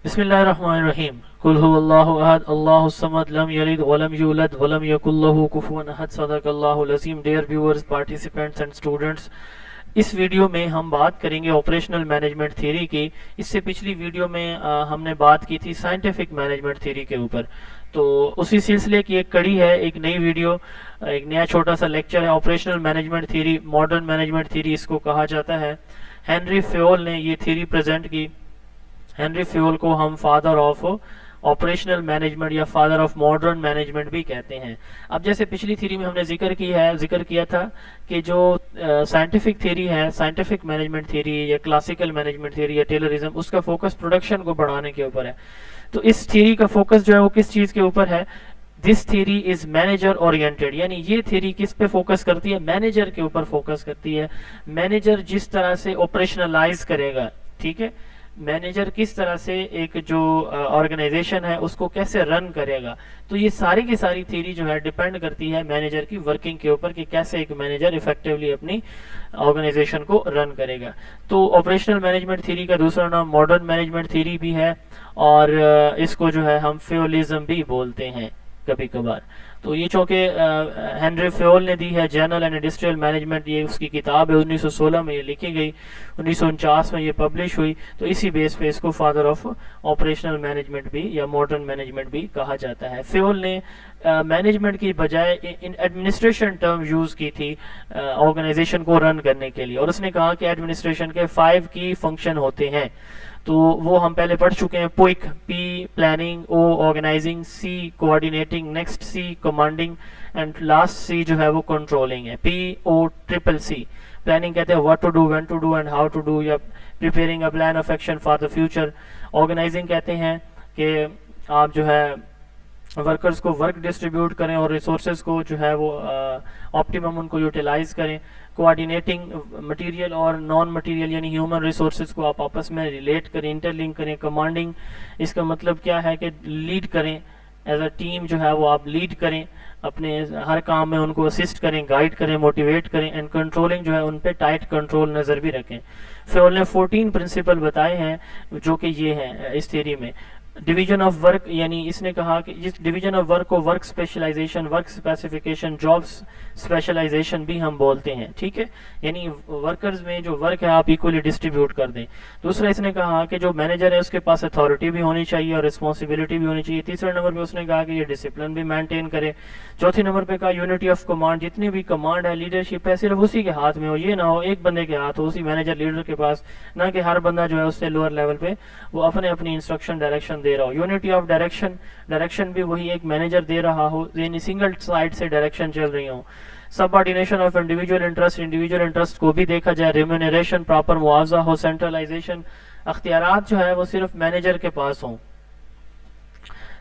بسم اللہ الرحمن الرحیم قل هو اللہ احد اللہ الصمد لم یلد ولم یولد ولم یکن لہ کفوا احد صدق اللہ العظیم. Dear viewers, participants and students, اس ویڈیو میں ہم بات کریں گے آپریشنل مینجمنٹ تھیوری کی. اس سے پچھلی ویڈیو میں ہم نے بات کی تھی سائنٹیفک مینجمنٹ تھیوری کے اوپر. تو اسی سلسلے کی ایک کڑی ہے، ایک نئی ویڈیو، ایک نیا چھوٹا سا لیکچر ہے. Operational management theory, modern management theory اس کو کہا جاتا ہے. ہینری فیول نے یہ تھیوری پریزنٹ کی. ہینری فیول کو ہم فادر آف آپریشنل مینجمنٹ یا فادر آف ماڈرن مینجمنٹ بھی کہتے ہیں. اب جیسے پچھلی تھیوری میں ہم نے ذکر کیا تھا کہ جو سائنٹیفک تھیوری ہے، سائنٹیفک مینجمنٹ تھیوری یا کلاسیکل مینجمنٹ تھیوری یا ٹیلرزم، اس کا فوکس پروڈکشن کو بڑھانے کے اوپر ہے. تو اس تھیوری کا فوکس جو ہے وہ کس چیز کے اوپر ہے؟ This theory is manager oriented, یعنی یہ تھیوری کس پہ فوکس کرتی ہے؟ مینیجر کے اوپر فوکس کرتی ہے. مینیجر جس طرح سے آپریشنلائز کرے گا، ٹھیک ہے، مینیجر کس طرح سے ایک جو آرگنائزیشن ہے اس کو کیسے رن کرے گا. تو یہ ساری کی ساری تھیوری جو ہے ڈیپینڈ کرتی ہے مینیجر کی ورکنگ کے اوپر کہ کیسے ایک مینیجر افیکٹولی اپنی آرگنائزیشن کو رن کرے گا. تو آپریشنل مینجمنٹ تھیوری کا دوسرا نام ماڈرن مینجمنٹ تھیوری بھی ہے، اور اس کو جو ہے ہم فیولزم بھی بولتے ہیں کبھی کبھار. تو یہ چونکہ ہینری فیول نے دی ہے، جرنل اینڈ انڈسٹریل مینجمنٹ، یہ اس کی کتاب ہے، 1916 میں یہ لکھی گئی، 1949 میں یہ پبلش ہوئی. تو اسی بیس پہ اس کو فادر آف آپریشنل مینجمنٹ بھی یا ماڈرن مینجمنٹ بھی کہا جاتا ہے. فیول نے مینجمنٹ کی بجائے ایڈمنسٹریشن ٹرم یوز کی تھی آرگنائزیشن کو رن کرنے کے لیے، اور اس نے کہا کہ ایڈمنسٹریشن کے 5 کی فنکشن ہوتے ہیں. تو وہ ہم پہلے پڑھ چکے ہیں. پوئک، P planning, O organising, C coordinating, next C commanding, and last C جو ہے وہ کنٹرولنگ ہے. پی او ٹریپل سی. پلاننگ کہتے ہیں what to do, when to do and how to do, یا preparing a plan of action for the future. Organising کہتے ہیں کہ آپ جو ہے ورکرز کو ورک ڈسٹریبیوٹ کریں اور ریسورسز کو جو ہے وہ آپٹیمم ان کو یوٹیلائز کریں. کوآرڈینیٹنگ، مٹیریل اور نان مٹیریل یعنی ہیومن ریسورسز کو آپ آپس میں ریلیٹ کریں، انٹر لنک کریں. کمانڈنگ، اس کا مطلب کیا ہے کہ لیڈ کریں، ایز اے ٹیم جو ہے وہ آپ لیڈ کریں، اپنے ہر کام میں ان کو اسسٹ کریں، گائیڈ کریں، موٹیویٹ کریں. اینڈ کنٹرولنگ جو ہے ان پہ ٹائٹ کنٹرول نظر بھی رکھیں. فیول نے 14 پرنسپل بتائے ہیں جو کہ یہ ہیں اس تھیوری میں. ڈویژن آف ورک، یعنی اس نے کہا کہ جس ڈویژن آف ورک کو work specialisation, work specification, job specialisation بھی ہم بولتے ہیں، ٹھیک ہے. یعنی ورکرز میں جو ورک ہے آپ ایکولی ڈسٹریبیوٹ کر دیں. دوسرا اس نے کہا کہ جو مینیجر ہے اس کے پاس اتھارٹی بھی ہونی چاہیے اور رسپانسبلٹی بھی ہونی چاہیے. تیسرے نمبر پہ اس نے کہا کہ یہ ڈسپلن بھی مینٹین کرے. چوتھے نمبر پہ کہا یونٹی آف کمانڈ، جتنی بھی کمانڈ ہے، لیڈرشپ ہے، صرف اسی کے ہاتھ میں ہو، یہ نہ ہو ایک بندے کے ہاتھ ہو، اسی مینیجر لیڈر کے پاس، نہ کہ ہر بندہ جو ہے اس سے لوور لیول پہ وہ اپنی انسٹرکشن ڈائریکشن دے رہا ہو. یونٹی آف ڈائریکشن بھی وہی ایک مینیجر دے رہا ہو، یعنی سنگل سائڈ سے ڈائریکشن چل رہی ہوں. سب آرڈینیشن آف انڈیویجول انٹرسٹ کو بھی دیکھا جائے. ریمونریشن، پراپر معاوضہ ہو. سینٹرلائزیشن، اختیارات جو ہے وہ صرف مینیجر کے پاس ہوں.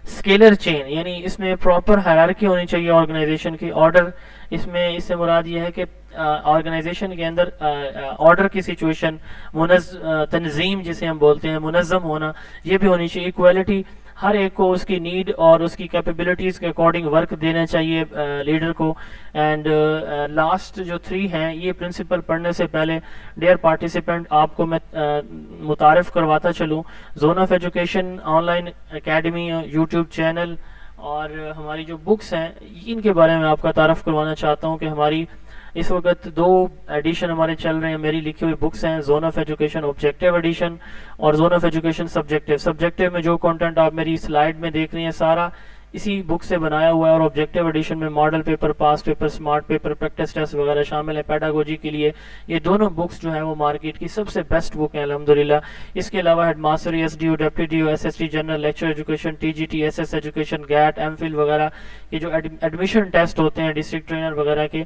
اسکیلر چین، یعنی اس میں پراپر ہائرارکی ہونی چاہیے آرگنائزیشن کی. آرڈر، اس سے مراد یہ ہے کہ آرگنائزیشن کے اندر آرڈر کی سچویشن، تنظیم جسے ہم بولتے ہیں، منظم ہونا، یہ بھی ہونی چاہیے. ایکویلٹی، ہر ایک کو اس کی نیڈ اور اس کی کیپیبلٹیز کے اکارڈنگ ورک دینا چاہیے لیڈر کو. اینڈ لاسٹ جو 3 ہیں یہ پرنسپل پڑھنے سے پہلے ڈیئر پارٹیسپینٹ آپ کو میں متعارف کرواتا چلوں. Zone of education on line academy, YouTube channel اور ہماری جو بکس ہیں ان کے بارے میں آپ کا تعارف کروانا چاہتا ہوں کہ ہماری اس وقت 2 ایڈیشن ہمارے چل رہے ہیں. میری لکھی ہوئی بکس ہیں، zone of education objective edition اور زون آف ایجوکیشن سبجیکٹیو میں جو کنٹینٹ آپ میری سلائیڈ میں دیکھ رہی ہیں سارا اسی بک سے بنایا ہوا ہے. اور آبجیکٹیو ایڈیشن میں model paper, pass paper, smart paper, practice test وغیرہ شامل ہے پیڈاگوجی کے لیے. یہ دونوں بکس جو ہیں وہ مارکیٹ کی سب سے بیسٹ بک ہیں الحمدللہ. اس کے علاوہ head master, S D O, deputy D O, S S T general, lecture education, T G T, S S education, gate, M phil وغیرہ یہ جو ایڈمیشن ٹیسٹ ہوتے ہیں ڈسٹرکٹ ٹرینر وغیرہ کے،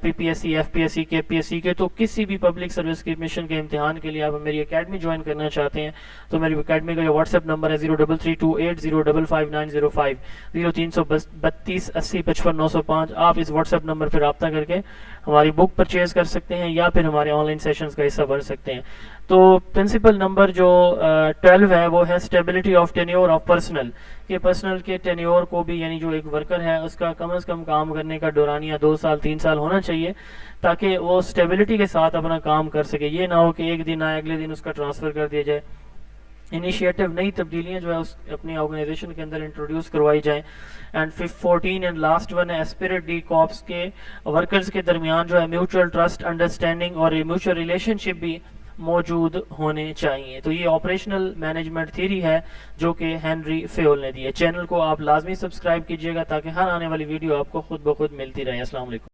P P S C, F P S C, K P S C کے، تو کسی بھی پبلک سروس کی ایڈمیشن کے امتحان کے لیے آپ میری اکیڈمی جوائن کرنا چاہتے ہیں تو میری اکیڈمی کا جو واٹس ایپ نمبر ہے 0332805595 0332805595. آپ اس واٹس ایپ نمبر پہ رابطہ کر کے ہماری بک پرچیز کر سکتے ہیں یا پھر ہمارے آن لائن سیشنز کا حصہ بن سکتے ہیں. تو پرنسپل نمبر جو 12 ہے وہ ہے stability of tenure of personal, کہ پرسنل کے ٹینیور کو بھی، یعنی جو ایک ورکر ہے اس کا کم از کم کام کرنے کا دورانیہ 2 سال 3 سال ہونا چاہیے تاکہ وہ اسٹیبلٹی کے ساتھ اپنا کام کر سکے. یہ نہ ہو کہ ایک دن آئے اگلے دن اس کا ٹرانسفر کر دیا جائے. انیشیٹو نئی تبدیلیاں جو ہے اس اپنی آرگنائزیشن کے اندر انٹروڈیوس کروائی جائیں. اینڈ 14 اینڈ لاسٹ ون ہے اسپرٹ ڈی کارپس کے ورکرز کے درمیان جو ہے میوچل ٹرسٹ انڈرسٹینڈنگ اور میوچل ریلیشن شپ بھی موجود ہونے چاہیے. تو یہ آپریشنل مینجمنٹ تھیوری ہے جو کہ ہینری فیول نے دی ہے. چینل کو آپ لازمی سبسکرائب کیجیے گا تاکہ ہر آنے والی ویڈیو آپ کو خود بخود ملتی رہے. السلام علیکم.